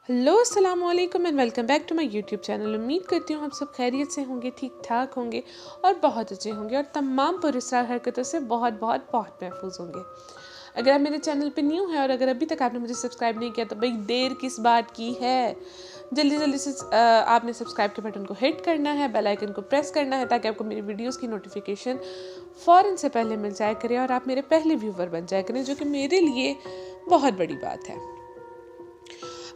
Hello अस्सलाम वालेकुम and welcome back to my YouTube channel. उम्मीद करती हूँ आप सब खैरियत से होंगे, ठीक ठाक होंगे और बहुत अच्छे होंगे और तमाम पुरस्कार हरकतों से बहुत बहुत बहुत महफूज होंगे। अगर आप मेरे चैनल पे न्यू हैं और अगर अभी तक आपने मुझे सब्सक्राइब नहीं किया तो भाई देर किस बात की है, जल्दी जल्दी से आपने सब्सक्राइब के बटन को हिट करना है, बेल आइकन को प्रेस करना है ताकि आपको मेरी वीडियोस की नोटिफिकेशन फ़ौरन से पहले मिल जाया करे और आप मेरे पहले व्यूवर बन जाया करें, जो कि मेरे लिए बहुत बड़ी बात है।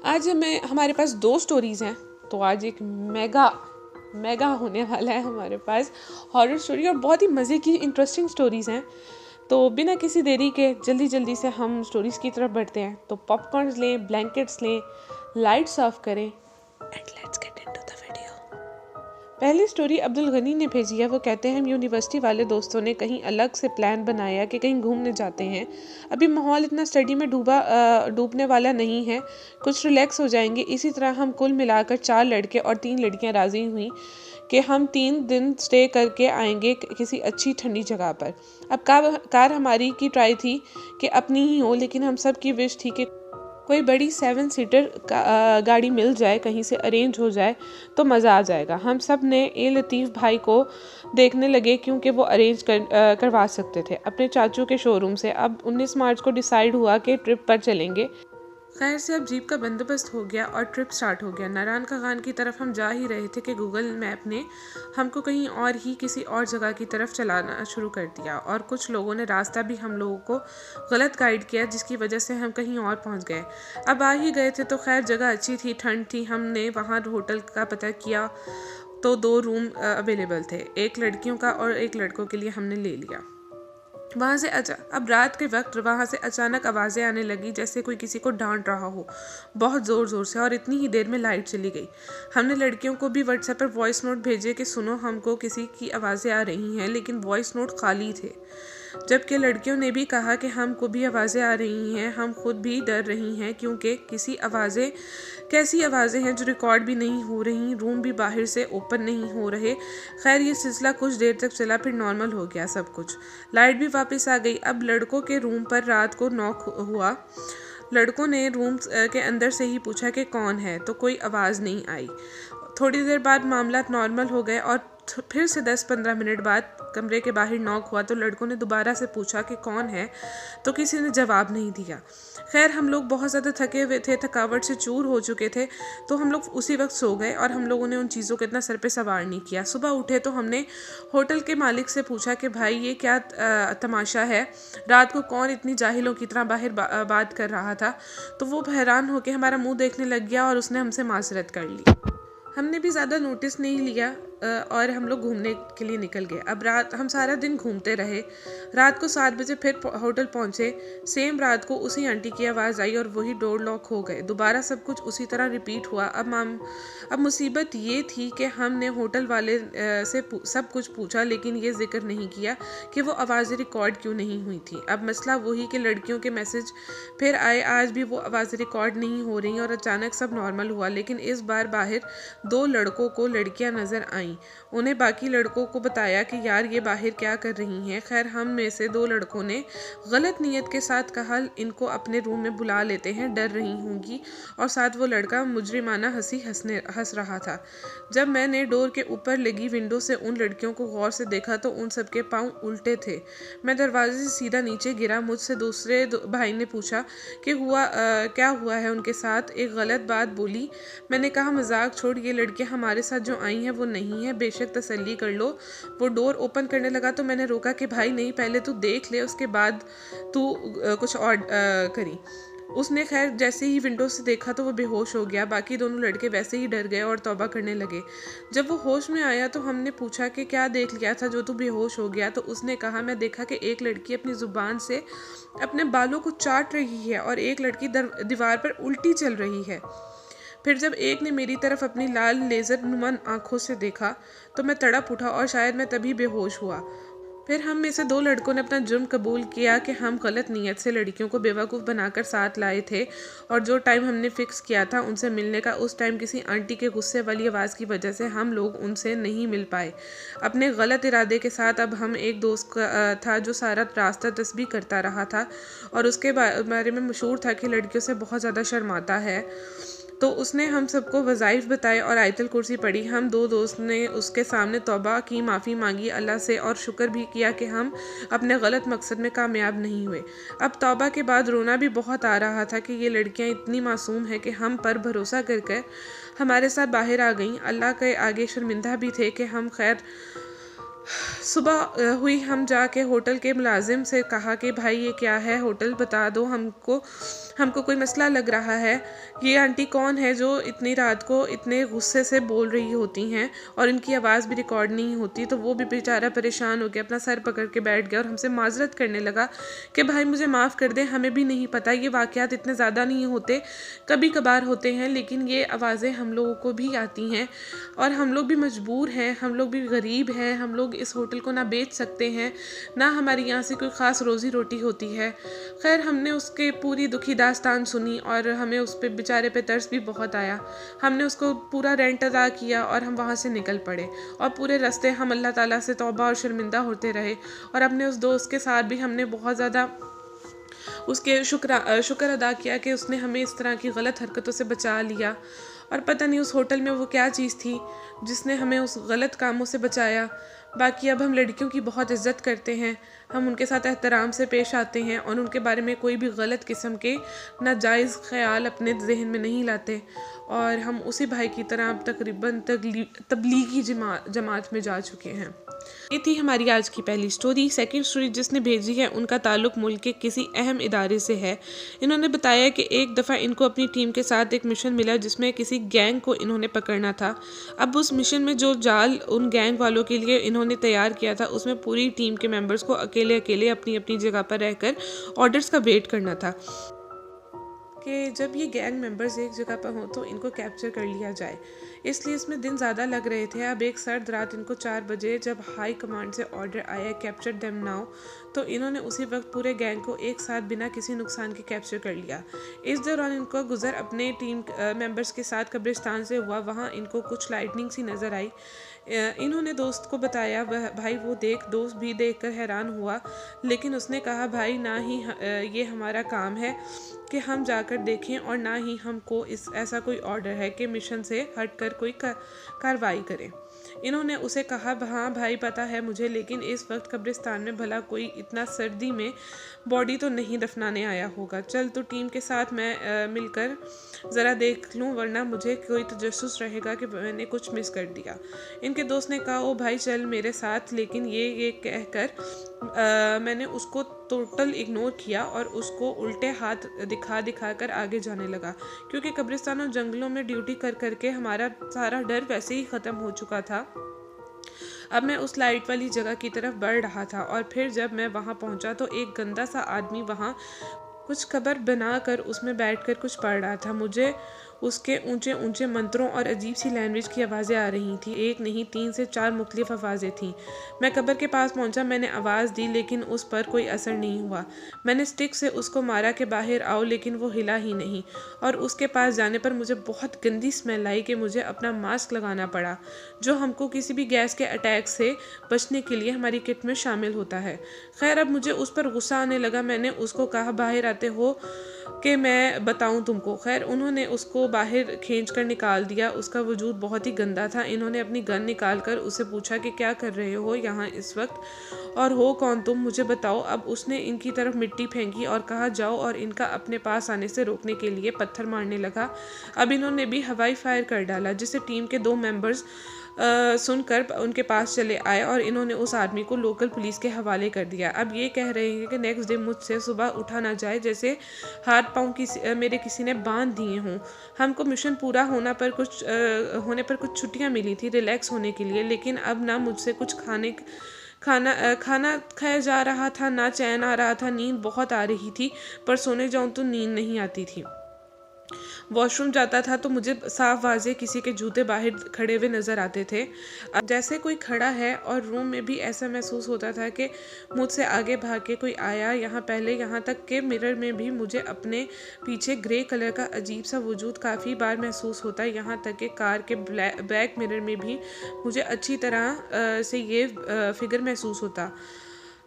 आज हमारे पास 2 स्टोरीज़ हैं, तो आज एक मेगा होने वाला है हमारे पास हॉरर स्टोरी और बहुत ही मज़े की इंटरेस्टिंग स्टोरीज़ हैं। तो बिना किसी देरी के जल्दी जल्दी से हम स्टोरीज़ की तरफ बढ़ते हैं। तो पॉपकॉर्न्स लें, ब्लैंकेट्स लें, लाइट्स ऑफ करें and let's get into the video. पहली स्टोरी अब्दुल गनी ने भेजी है। वो कहते हैं हम यूनिवर्सिटी वाले दोस्तों ने कहीं अलग से प्लान बनाया कि कहीं घूमने जाते हैं। अभी माहौल इतना स्टडी में डूबने वाला नहीं है, कुछ रिलैक्स हो जाएंगे। इसी तरह हम कुल मिलाकर 4 लड़के और 3 लड़कियां राज़ी हुई कि हम 3 दिन स्टे करके आएंगे किसी अच्छी ठंडी जगह पर। अब कार हमारी की ट्राई थी कि अपनी ही हो, लेकिन हम सब की विश थी कि कोई बड़ी 7 सीटर गाड़ी मिल जाए, कहीं से अरेंज हो जाए तो मज़ा आ जाएगा। हम सब ने लतीफ़ भाई को देखने लगे क्योंकि वो अरेंज करवा सकते थे अपने चाचू के शोरूम से। अब 19 मार्च को डिसाइड हुआ कि ट्रिप पर चलेंगे। खैर से अब जीप का बंदोबस्त हो गया और ट्रिप स्टार्ट हो गया। नारायण का खान की तरफ हम जा ही रहे थे कि गूगल मैप ने हमको कहीं और ही किसी और जगह की तरफ चलाना शुरू कर दिया और कुछ लोगों ने रास्ता भी हम लोगों को गलत गाइड किया, जिसकी वजह से हम कहीं और पहुंच गए। अब आ ही गए थे तो खैर जगह अच्छी थी, ठंड थी। हमने वहाँ होटल का पता किया तो 2 रूम अवेलेबल थे, एक लड़कियों का और एक लड़कों के लिए हमने ले लिया। वहाँ से अब रात के वक्त वहाँ से अचानक आवाज़ें आने लगी जैसे कोई किसी को डांट रहा हो, बहुत ज़ोर ज़ोर से, और इतनी ही देर में लाइट चली गई। हमने लड़कियों को भी व्हाट्सएप पर वॉइस नोट भेजे कि सुनो हमको किसी की आवाज़ें आ रही हैं, लेकिन वॉइस नोट खाली थे। जबकि लड़कियों ने भी कहा कि हमको भी आवाज़ें आ रही हैं, हम खुद भी डर रही हैं क्योंकि कैसी आवाज़ें हैं जो रिकॉर्ड भी नहीं हो रही, रूम भी बाहर से ओपन नहीं हो रहे। खैर ये सिलसिला कुछ देर तक चला, फिर नॉर्मल हो गया सब कुछ, लाइट भी वापस आ गई। अब लड़कों के रूम पर रात को नॉक हुआ। लड़कों ने रूम के अंदर से ही पूछा कि कौन है, तो कोई आवाज़ नहीं आई। थोड़ी देर बाद मामला नॉर्मल हो गए और फिर से 10-15 मिनट बाद कमरे के बाहर नॉक हुआ तो लड़कों ने दोबारा से पूछा कि कौन है, तो किसी ने जवाब नहीं दिया। खैर हम लोग बहुत ज़्यादा थके हुए थे, थकावट से चूर हो चुके थे, तो हम लोग उसी वक्त सो गए और हम लोगों ने उन चीज़ों को इतना सर पे सवार नहीं किया। सुबह उठे तो हमने होटल के मालिक से पूछा कि भाई ये क्या तमाशा है, रात को कौन इतनी जाहिलों की तरह बाहर बात कर रहा था। तो वो हैरान होकर हमारा मुंह देखने लग गया और उसने हमसे माजरत कर ली। हमने भी ज़्यादा नोटिस नहीं लिया और हम लोग घूमने के लिए निकल गए। अब रात हम सारा दिन घूमते रहे। रात को 7 बजे फिर होटल पहुंचे। सेम रात को उसी आंटी की आवाज़ आई और वही डोर लॉक हो गए। दोबारा सब कुछ उसी तरह रिपीट हुआ। अब मुसीबत ये थी कि हमने होटल वाले से सब कुछ पूछा, लेकिन ये जिक्र नहीं किया कि वो आवाज़ें रिकॉर्ड क्यों नहीं हुई थी। अब मसला वही कि लड़कियों के मैसेज फिर आए, आज भी वो आवाज़ें रिकॉर्ड नहीं हो रही और अचानक सब नॉर्मल हुआ। लेकिन इस बार बाहर 2 लड़कों को लड़कियां नज़र आईं। उन्हें बाकी लड़कों को बताया कि यार ये बाहर क्या कर रही हैं। खैर हम में से 2 लड़कों ने गलत नीयत के साथ कहा इनको अपने रूम में बुला लेते हैं, डर रही होंगी, और साथ वो लड़का मुजरिमाना हंस रहा था। जब मैंने डोर के ऊपर लगी विंडो से उन लड़कियों को गौर से देखा तो उन सबके पाँव उल्टे थे। मैं दरवाजे से सीधा नीचे गिरा। मुझसे दूसरे भाई ने पूछा कि क्या हुआ है उनके साथ। एक गलत बात बोली। मैंने कहा मजाक छोड़, ये लड़कियां हमारे साथ जो आई हैं वो नहीं है, बेशक तसल्ली कर लो। वो डोर ओपन करने लगा तो मैंने रोका कि भाई नहीं, पहले तू देख ले, उसके बाद तू कुछ और करी। उसने खैर जैसे ही विंडो से देखा तो वो बेहोश हो गया। बाकी दोनों लड़के वैसे ही डर गए और तौबा करने लगे। जब वो होश में आया तो हमने पूछा कि क्या देख लिया था जो तू बेहोश हो गया। तो उसने कहा मैं देखा कि एक लड़की अपनी ज़ुबान से अपने बालों को चाट रही है और एक लड़की दीवार पर उल्टी चल रही है। फिर जब एक ने मेरी तरफ अपनी लाल लेज़र नुमा आंखों से देखा तो मैं तड़प उठा और शायद मैं तभी बेहोश हुआ। फिर हम में से 2 लड़कों ने अपना जुर्म कबूल किया कि हम गलत नीयत से लड़कियों को बेवकूफ़ बनाकर साथ लाए थे और जो टाइम हमने फ़िक्स किया था उनसे मिलने का, उस टाइम किसी आंटी के गुस्से वाली आवाज़ की वजह से हम लोग उनसे नहीं मिल पाए। अपने गलत इरादे के साथ अब हम एक दोस्त था जो सारा रास्ता तस्बीह करता रहा था और उसके बारे में मशहूर था कि लड़कियों से बहुत ज़्यादा शर्माता है। तो उसने हम सबको वज़ाइफ बताए और आयतुल कुर्सी पढ़ी। हम दो दोस्त ने उसके सामने तौबा की, माफ़ी मांगी अल्लाह से और शुक्र भी किया कि हम अपने गलत मकसद में कामयाब नहीं हुए। अब तौबा के बाद रोना भी बहुत आ रहा था कि ये लड़कियां इतनी मासूम हैं कि हम पर भरोसा कर हमारे साथ बाहर आ गईं। अल्लाह के आगे शर्मिंदा भी थे कि हम खैर। सुबह हुई, हम जाके होटल के मुलाजिम से कहा कि भाई ये क्या है, होटल बता दो हमको कोई मसला लग रहा है। ये आंटी कौन है जो इतनी रात को इतने गुस्से से बोल रही होती हैं और इनकी आवाज़ भी रिकॉर्ड नहीं होती। तो वो भी बेचारा परेशान हो गया, अपना सर पकड़ के बैठ गया और हमसे माजरत करने लगा कि भाई मुझे माफ़ कर दें, हमें भी नहीं पता, ये वाक़यात इतने ज़्यादा नहीं होते, कभी कभार होते हैं, लेकिन ये आवाज़ें हम लोगों को भी आती हैं और हम लोग भी मजबूर हैं, हम लोग भी गरीब हैं, हम लोग इस होटल को ना बेच सकते हैं, ना हमारी यहाँ से कोई ख़ास रोज़ी रोटी होती है। खैर हमने उसके पूरी दुखी दास्तान सुनी और हमें उस पे बेचारे पे तरस भी बहुत आया। हमने उसको पूरा रेंट अदा किया और हम वहाँ से निकल पड़े और पूरे रास्ते हम अल्लाह ताला से तौबा और शर्मिंदा होते रहे। और अपने उस दोस्त के साथ भी हमने बहुत ज़्यादा उसके शुक्र अदा किया कि उसने हमें इस तरह की गलत हरकतों से बचा लिया। और पता नहीं उस होटल में वो क्या चीज़ थी जिसने हमें उस गलत कामों से बचाया। बाकी अब हम लड़कियों की बहुत इज़्ज़त करते हैं, हम उनके साथ एहतराम से पेश आते हैं और उनके बारे में कोई भी गलत किस्म के नाजायज़ ख्याल अपने जहन में नहीं लाते। और हम उसी भाई की तरह अब तकरीबन तबलीगी जमात में जा चुके हैं। ये थी हमारी आज की पहली स्टोरी। सेकंड स्टोरी जिसने भेजी है उनका ताल्लुक मुल्क के किसी अहम इदारे से है। इन्होंने बताया कि एक दफ़ा इनको अपनी टीम के साथ एक मिशन मिला जिसमें किसी गैंग को इन्होंने पकड़ना था। अब उस मिशन में जो जाल उन गैंग वालों के लिए इन्होंने तैयार किया था उसमें पूरी टीम के मेंबर्स को अकेले अकेले अपनी अपनी जगह पर रहकर ऑर्डर्स का वेट करना था कि जब ये गैंग मेंबर्स एक जगह पर हों तो इनको कैप्चर कर लिया जाए। इसलिए इसमें दिन ज़्यादा लग रहे थे। अब एक सर्द रात इनको 4 बजे जब हाई कमांड से ऑर्डर आया कैप्चर देम नाउ, तो इन्होंने उसी वक्त पूरे गैंग को एक साथ बिना किसी नुकसान के कैप्चर कर लिया। इस दौरान इनको गुजर अपने टीम मेंबर्स के साथ कब्रिस्तान से हुआ। वहाँ इनको कुछ लाइटनिंग सी नज़र आई। इन्होंने दोस्त को बताया, वह भाई वो देख। दोस्त भी देखकर हैरान हुआ, लेकिन उसने कहा भाई ना ही ये हमारा काम है कि हम जाकर देखें और ना ही हमको ऐसा कोई ऑर्डर है कि मिशन से हटकर कोई कार्रवाई करें। इन्होंने उसे कहा हाँ भाई पता है मुझे, लेकिन इस वक्त कब्रिस्तान में भला कोई इतना सर्दी में बॉडी तो नहीं दफनाने आया होगा। चल तो टीम के साथ मैं मिलकर ज़रा देख लूँ, वरना मुझे कोई तजस्सुस रहेगा कि मैंने कुछ मिस कर दिया। इनके दोस्त ने कहा ओ भाई चल मेरे साथ, लेकिन ये कहकर मैंने उसको टोटल इग्नोर किया और उसको उल्टे हाथ दिखा कर आगे जाने लगा, क्योंकि कब्रिस्तान और जंगलों में ड्यूटी कर करके हमारा सारा डर वैसे ही ख़त्म हो चुका था। अब मैं उस लाइट वाली जगह की तरफ बढ़ रहा था और फिर जब मैं वहाँ पहुँचा तो एक गंदा सा आदमी वहाँ कुछ कब्र बनाकर उसमें बैठकर कुछ पढ़ रहा था। मुझे उसके ऊंचे ऊंचे मंत्रों और अजीब सी लैंग्वेज की आवाज़ें आ रही थीं। एक नहीं 3 से 4 मुख्तलिफ आवाज़ें थीं। मैं कब्र के पास पहुंचा, मैंने आवाज़ दी लेकिन उस पर कोई असर नहीं हुआ। मैंने स्टिक से उसको मारा कि बाहर आओ, लेकिन वो हिला ही नहीं। और उसके पास जाने पर मुझे बहुत गंदी स्मेल आई कि मुझे अपना मास्क लगाना पड़ा, जो हमको किसी भी गैस के अटैक से बचने के लिए हमारी किट में शामिल होता है। खैर अब मुझे उस पर गुस्सा आने लगा। मैंने उसको कहा बाहर आते हो कि मैं बताऊं तुमको। खैर उन्होंने उसको बाहर खींच कर निकाल दिया। उसका वजूद बहुत ही गंदा था। इन्होंने अपनी गन निकाल कर उससे पूछा कि क्या कर रहे हो यहाँ इस वक्त और हो कौन तुम, मुझे बताओ। अब उसने इनकी तरफ मिट्टी फेंकी और कहा जाओ, और इनका अपने पास आने से रोकने के लिए पत्थर मारने लगा। अब इन्होंने भी हवाई फायर कर डाला, जिसे टीम के 2 मेंबर्स सुनकर उनके पास चले आए और इन्होंने उस आदमी को लोकल पुलिस के हवाले कर दिया। अब ये कह रहे हैं कि नेक्स्ट डे मुझसे सुबह उठा ना जाए, जैसे हाथ पाँव मेरे किसी ने बांध दिए हों। हमको मिशन पूरा होने पर कुछ छुट्टियां मिली थी रिलैक्स होने के लिए, लेकिन अब ना मुझसे कुछ खाना खाया जा रहा था, ना चैन आ रहा था। नींद बहुत आ रही थी, पर सोने जाऊं तो नींद नहीं आती थी। वॉशरूम जाता था तो मुझे साफ वाजे किसी के जूते बाहर खड़े हुए नज़र आते थे, जैसे कोई खड़ा है। और रूम में भी ऐसा महसूस होता था कि मुझसे आगे भाग के कोई आया यहाँ तक कि मिरर में भी मुझे अपने पीछे ग्रे कलर का अजीब सा वजूद काफ़ी बार महसूस होता। यहाँ तक कि कार के बैक मिरर में भी मुझे अच्छी तरह से ये फिगर महसूस होता।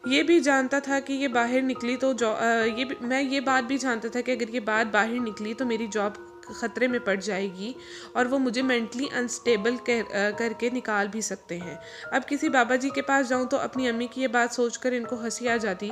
ये भी जानता था कि ये बाहर निकली तो मैं ये बात भी जानता था कि अगर ये बात बाहर निकली तो मेरी जॉब ख़तरे में पड़ जाएगी और वो मुझे मेंटली अनस्टेबल करके निकाल भी सकते हैं। अब किसी बाबा जी के पास जाऊँ तो अपनी अम्मी की ये बात सोचकर इनको हंसी आ जाती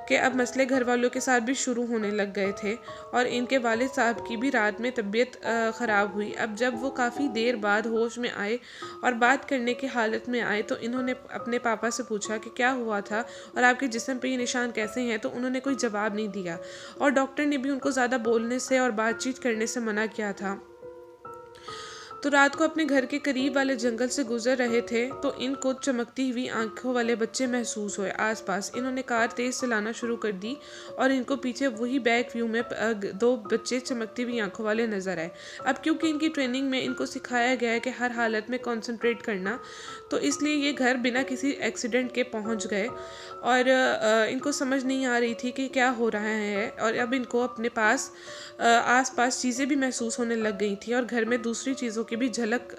कि अब मसले घर वालों के साथ भी शुरू होने लग गए थे और इनके वालिद साहब की भी रात में तबीयत ख़राब हुई। अब जब वो काफ़ी देर बाद होश में आए और बात करने की हालत में आए तो इन्होंने अपने पापा से पूछा कि क्या हुआ था और आपके जिस्म पे ये निशान कैसे हैं, तो उन्होंने कोई जवाब नहीं दिया और डॉक्टर ने भी उनको ज़्यादा बोलने से और बातचीत करने से मना किया था। तो रात को अपने घर के करीब वाले जंगल से गुजर रहे थे तो इनको चमकती हुई आंखों वाले बच्चे महसूस हुए आसपास। इन्होंने कार तेज चलाना शुरू कर दी और इनको पीछे वही बैक व्यू में 2 बच्चे चमकती हुई आंखों वाले नजर आए। अब क्योंकि इनकी ट्रेनिंग में इनको सिखाया गया है कि हर हालत में कंसंट्रेट करना, तो इसलिए ये घर बिना किसी एक्सीडेंट के पहुंच गए और इनको समझ नहीं आ रही थी कि क्या हो रहा है और अब इनको अपने पास आसपास चीज़ें भी महसूस होने लग गई थी और घर में दूसरी चीज़ों की भी झलक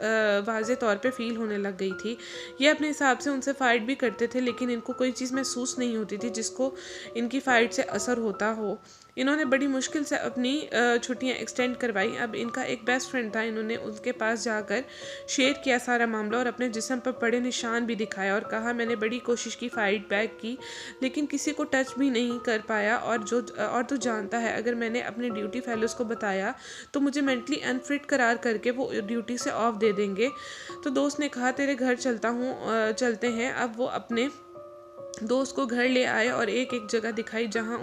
वाज़े तौर पे फील होने लग गई थी। ये अपने हिसाब से उनसे फ़ाइट भी करते थे लेकिन इनको कोई चीज़ महसूस नहीं होती थी जिसको इनकी फ़ाइट से असर होता हो। इन्होंने बड़ी मुश्किल से अपनी छुट्टियां एक्सटेंड करवाई। अब इनका एक बेस्ट फ्रेंड था, इन्होंने उसके पास जाकर शेयर किया सारा मामला और अपने जिस्म पर पड़े निशान भी दिखाया और कहा मैंने बड़ी कोशिश की, फ़ाइट बैक की, लेकिन किसी को टच भी नहीं कर पाया और तू जानता है अगर मैंने अपने ड्यूटी फेलोज़ को बताया तो मुझे मेंटली अनफिट करार करके वो ड्यूटी से ऑफ दे देंगे। तो दोस्त ने कहा तेरे घर चलते हैं। अब वो अपने दोस्त को घर ले आए और एक एक जगह दिखाई जहां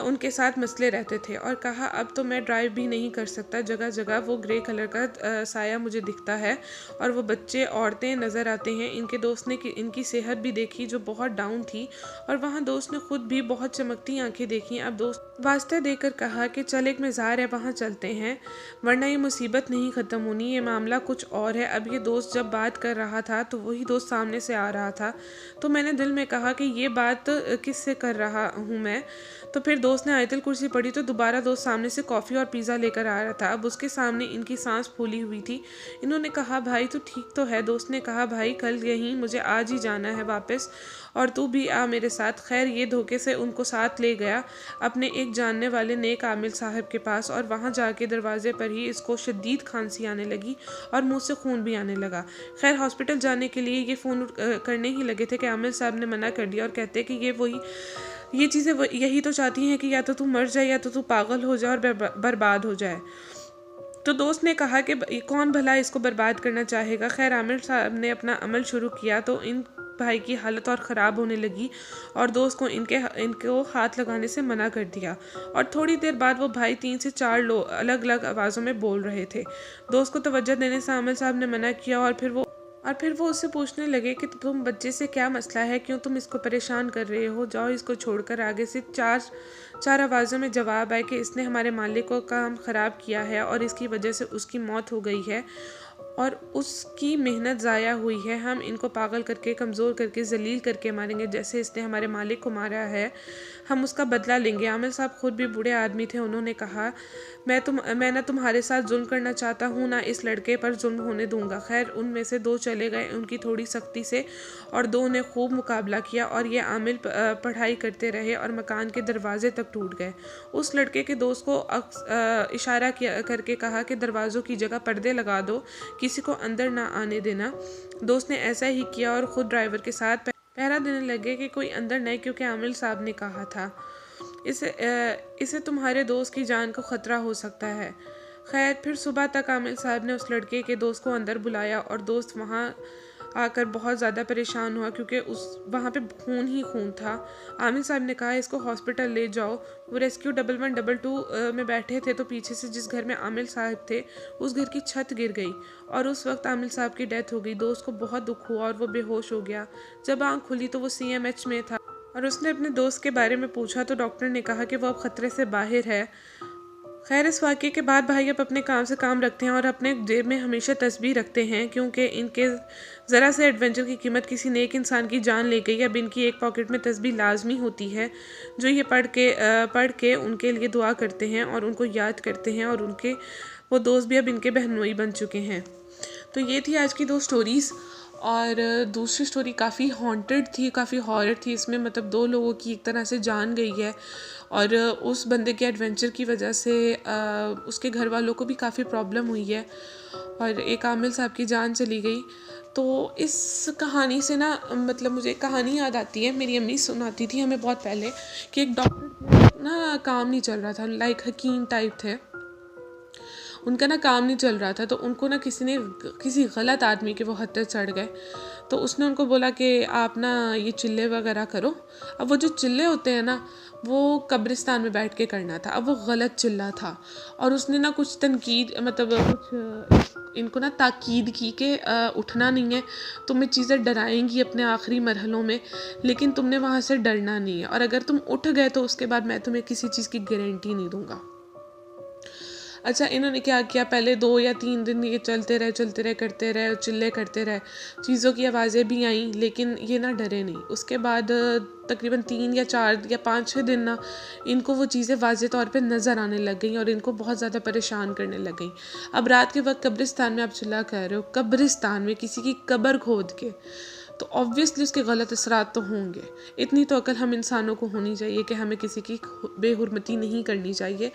उनके साथ मसले रहते थे और कहा अब तो मैं ड्राइव भी नहीं कर सकता, जगह जगह वो ग्रे कलर का साया मुझे दिखता है और वो बच्चे औरतें नज़र आते हैं। इनके दोस्त ने इनकी सेहत भी देखी जो बहुत डाउन थी और वहाँ दोस्त ने खुद भी बहुत चमकती आंखें देखी। अब दोस्त वास्ते देकर कहा कि चल एक मज़ार है वहाँ चलते हैं वरना ये मुसीबत नहीं ख़त्म होनी, ये मामला कुछ और है। अब ये दोस्त जब बात कर रहा था तो वही दोस्त सामने से आ रहा था तो मैंने दिल में कहा कि ये बात किससे कर रहा हूँ मैं। तो फिर दोस्त ने आयतल कुर्सी पढ़ी तो दोबारा दोस्त सामने से कॉफ़ी और पिज़्ज़ा लेकर आ रहा था। अब उसके सामने इनकी सांस फूली हुई थी। इन्होंने कहा भाई तू ठीक तो है? दोस्त ने कहा भाई कल यहीं, मुझे आज ही जाना है वापस और तू भी आ मेरे साथ। खैर ये धोखे से उनको साथ ले गया अपने एक जानने वाले नेक आमिल साहब के पास और वहाँ जाके दरवाजे पर ही इसको शदीद खांसी आने लगी और मुँह से खून भी आने लगा। खैर हॉस्पिटल जाने के लिए ये फ़ोन करने ही लगे थे कि आमिल साहब ने मना कर दिया और कहते कि ये चीज़ें यही तो चाहती हैं कि या तो तू मर जाए या तो तू पागल हो जाए और बर्बाद हो जाए। तो दोस्त ने कहा कि कौन भला इसको बर्बाद करना चाहेगा। खैर आमिर साहब ने अपना अमल शुरू किया तो इन भाई की हालत और ख़राब होने लगी और दोस्त को इनको हाथ लगाने से मना कर दिया और थोड़ी देर बाद वो भाई 3 से 4 लोग अलग अलग आवाज़ों में बोल रहे थे। दोस्त को तवज्जो देने से आमिर साहब ने मना किया और फिर वो उससे पूछने लगे कि तुम बच्चे से क्या मसला है, क्यों तुम इसको परेशान कर रहे हो, जाओ इसको छोड़कर। आगे से चार आवाज़ों में जवाब आए कि इसने हमारे मालिक को काम ख़राब किया है और इसकी वजह से उसकी मौत हो गई है और उसकी मेहनत ज़ाया हुई है। हम इनको पागल करके, कमज़ोर करके, जलील करके मारेंगे जैसे इसने हमारे मालिक को मारा है, हम उसका बदला लेंगे। आमिर साहब खुद भी बूढ़े आदमी थे। उन्होंने कहा मैं ना तुम्हारे साथ जुल्म करना चाहता हूँ ना इस लड़के पर जुल्म होने दूंगा। खैर उनमें से 2 चले गए उनकी थोड़ी सख्ती से और 2 ने खूब मुकाबला किया और ये आमिल पढ़ाई करते रहे और मकान के दरवाजे तक टूट गए। उस लड़के के दोस्त को इशारा करके कहा कि दरवाज़ों की जगह पर्दे लगा दो, किसी को अंदर ना आने देना। दोस्त ने ऐसा ही किया और ख़ुद ड्राइवर के साथ पहरा देने लगे कि कोई अंदर नहीं, क्योंकि आमिल साहब ने कहा था इसे तुम्हारे दोस्त की जान को ख़तरा हो सकता है। खैर फिर सुबह तक आमिल साहब ने उस लड़के के दोस्त को अंदर बुलाया और दोस्त वहाँ आकर बहुत ज़्यादा परेशान हुआ क्योंकि वहाँ पे खून ही खून था। आमिल साहब ने कहा इसको हॉस्पिटल ले जाओ। वो रेस्क्यू 1112 में बैठे थे तो पीछे से जिस घर में आमिल साहब थे उस घर की छत गिर गई और उस वक्त आमिल साहब की डेथ हो गई। दोस्त को बहुत दुख हुआ और वो बेहोश हो गया। जब आँख खुली तो वो CMH में था और उसने अपने दोस्त के बारे में पूछा तो डॉक्टर ने कहा कि वो अब ख़तरे से बाहर है। खैर इस वाक़े के बाद भाई अब अपने काम से काम रखते हैं और अपने जेब में हमेशा तस्बीह रखते हैं क्योंकि इनके ज़रा से एडवेंचर की कीमत किसी नेक इंसान की जान ले गई। अब इनकी एक पॉकेट में तस्बीह लाजमी होती है जो ये पढ़ के उनके लिए दुआ करते हैं और उनको याद करते हैं और वो दोस्त भी अब इनके बहनोई बन चुके हैं। तो ये थी आज की 2 स्टोरीज़ और दूसरी स्टोरी काफ़ी हॉन्टेड थी, काफ़ी हॉरर थी। इसमें मतलब 2 लोगों की एक तरह से जान गई है और उस बंदे के एडवेंचर की वजह से उसके घर वालों को भी काफ़ी प्रॉब्लम हुई है और एक आमिल साहब की जान चली गई। तो इस कहानी से ना मतलब मुझे एक कहानी याद आती है, मेरी अम्मी सुनाती थी हमें बहुत पहले, कि एक डॉक्टर ना काम नहीं चल रहा था, लाइक हकीम टाइप थे, उनका ना काम नहीं चल रहा था। तो उनको ना किसी गलत आदमी के वो हत्थे चढ़ गए। तो उसने उनको बोला कि आप ना ये चिल्ले वगैरह करो। अब वो जो चिल्ले होते हैं ना, वो कब्रिस्तान में बैठ के करना था। अब वो गलत चिल्ला था और उसने ना कुछ तनकीद मतलब कुछ इनको ना ताकीद की कि उठना नहीं है, तुम्हें चीज़ें डराएंगी अपने आखिरी मरहलों में, लेकिन तुमने वहाँ से डरना नहीं है, और अगर तुम उठ गए तो उसके बाद मैं तुम्हें किसी चीज़ की गारंटी नहीं दूंगा। अच्छा, इन्होंने क्या किया, पहले 2 या 3 दिन ये चलते रहे करते रहे, चिल्ले करते रहे, चीज़ों की आवाज़ें भी आईं, लेकिन ये ना डरे नहीं। उसके बाद तकरीबन 3 या 4 या 5-6 दिन ना इनको वो चीज़ें वाज़े तौर पे नज़र आने लग गई और इनको बहुत ज़्यादा परेशान करने लग गई। अब रात के वक्त कब्रिस्तान में आप चिल्ला कर रहे हो, कब्रिस्तान में किसी की कब्र खोद के, तो ऑब्वियसली उसके गलत असरात तो होंगे। इतनी तो अकल हम इंसानों को होनी चाहिए कि हमें किसी की बेहुरमती नहीं करनी चाहिए,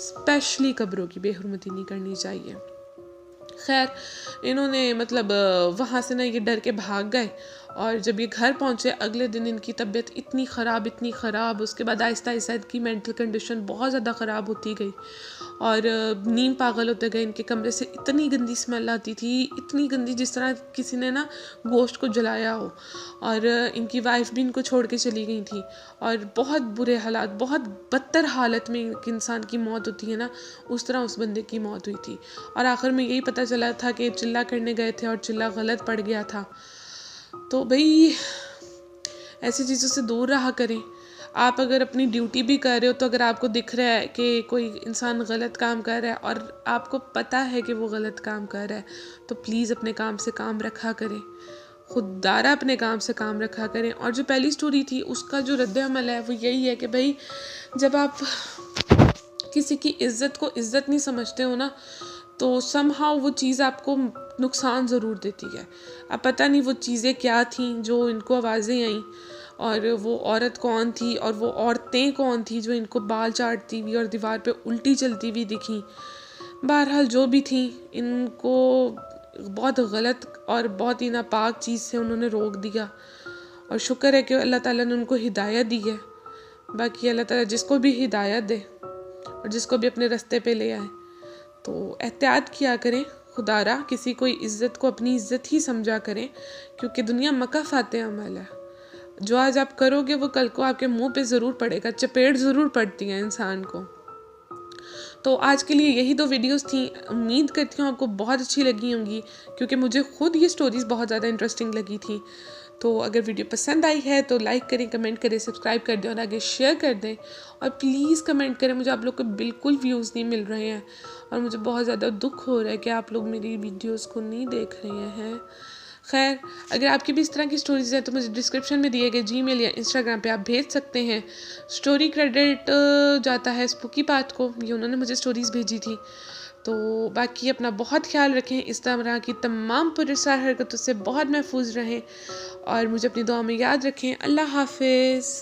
स्पेशली कब्रों की बेहुरमती नहीं करनी चाहिए। खैर, इन्होंने मतलब वहाँ से ना ये डर के भाग गए, और जब ये घर पहुँचे अगले दिन इनकी तबीयत इतनी ख़राब, उसके बाद आहिस्ता आहिस्ता इनकी मेंटल कंडीशन बहुत ज़्यादा ख़राब होती गई और नीम पागल होते गए। इनके कमरे से इतनी गंदी स्मेल आती थी, इतनी गंदी, जिस तरह किसी ने ना गोश्त को जलाया हो। और इनकी वाइफ भी इनको छोड़ के चली गई थी और बहुत बुरे हालात, बहुत बदतर हालत में एक इंसान की मौत होती है ना, उस तरह उस बंदे की मौत हुई थी। और आखिर में यही पता चला था कि चिल्ला करने गए थे और चिल्ला गलत पड़ गया था। तो भाई ऐसी चीज़ों से दूर रहा करें। आप अगर अपनी ड्यूटी भी कर रहे हो, तो अगर आपको दिख रहा है कि कोई इंसान गलत काम कर रहा है और आपको पता है कि वो गलत काम कर रहा है, तो प्लीज़ अपने काम से काम रखा करें, खुदारा अपने काम से काम रखा करें। और जो पहली स्टोरी थी उसका जो रद्द अमल है वो यही है कि भाई जब आप किसी की इज़्ज़त को इज़्ज़त नहीं समझते हो ना, तो समहाउ वो चीज़ आपको नुकसान ज़रूर देती है। अब पता नहीं वो चीज़ें क्या थीं जो इनको आवाज़ें आईं, और वो औरत कौन थी और वो औरतें कौन थी जो इनको बाल चाटती हुई और दीवार पे उल्टी चलती हुई दिखी। बहरहाल जो भी थी, इनको बहुत गलत और बहुत ही नापाक चीज़ से उन्होंने रोक दिया, और शुक्र है कि अल्लाह ताला ने उनको हिदायत दी है। बाकी अल्लाह ताला जिसको भी हिदायत दे और जिसको भी अपने रास्ते पे ले आए, तो एहतियात किया करें, खुदारा किसी कोई इज़्ज़त को अपनी इज़्ज़त ही समझा करें, क्योंकि दुनिया मकाफ़ाते अमल है। जो आज आप करोगे वो कल को आपके मुंह पे ज़रूर पड़ेगा, चपेट ज़रूर पड़ती है इंसान को। तो आज के लिए यही 2 वीडियोस थी। उम्मीद करती हूँ आपको बहुत अच्छी लगी होंगी, क्योंकि मुझे खुद ये स्टोरीज़ बहुत ज़्यादा इंटरेस्टिंग लगी थी। तो अगर वीडियो पसंद आई है तो लाइक करें, कमेंट करें, सब्सक्राइब कर दें और आगे शेयर कर दें। और प्लीज़ कमेंट करें, मुझे आप लोग को बिल्कुल व्यूज़ नहीं मिल रहे हैं और मुझे बहुत ज़्यादा दुख हो रहा है कि आप लोग मेरी वीडियोस को नहीं देख रहे हैं। खैर, अगर आपकी भी इस तरह की स्टोरीज़ हैं तो मुझे डिस्क्रिप्शन में दिए गए जीमेल या इंस्टाग्राम पे आप भेज सकते हैं। स्टोरी क्रेडिट जाता है स्पूकी पाथ को, ये उन्होंने मुझे स्टोरीज़ भेजी थी। तो बाकी अपना बहुत ख्याल रखें, इस तरह की तमाम पुरस्कार हरकतों से बहुत महफूज रहें और मुझे अपनी दुआ में याद रखें। अल्लाह हाफिज़।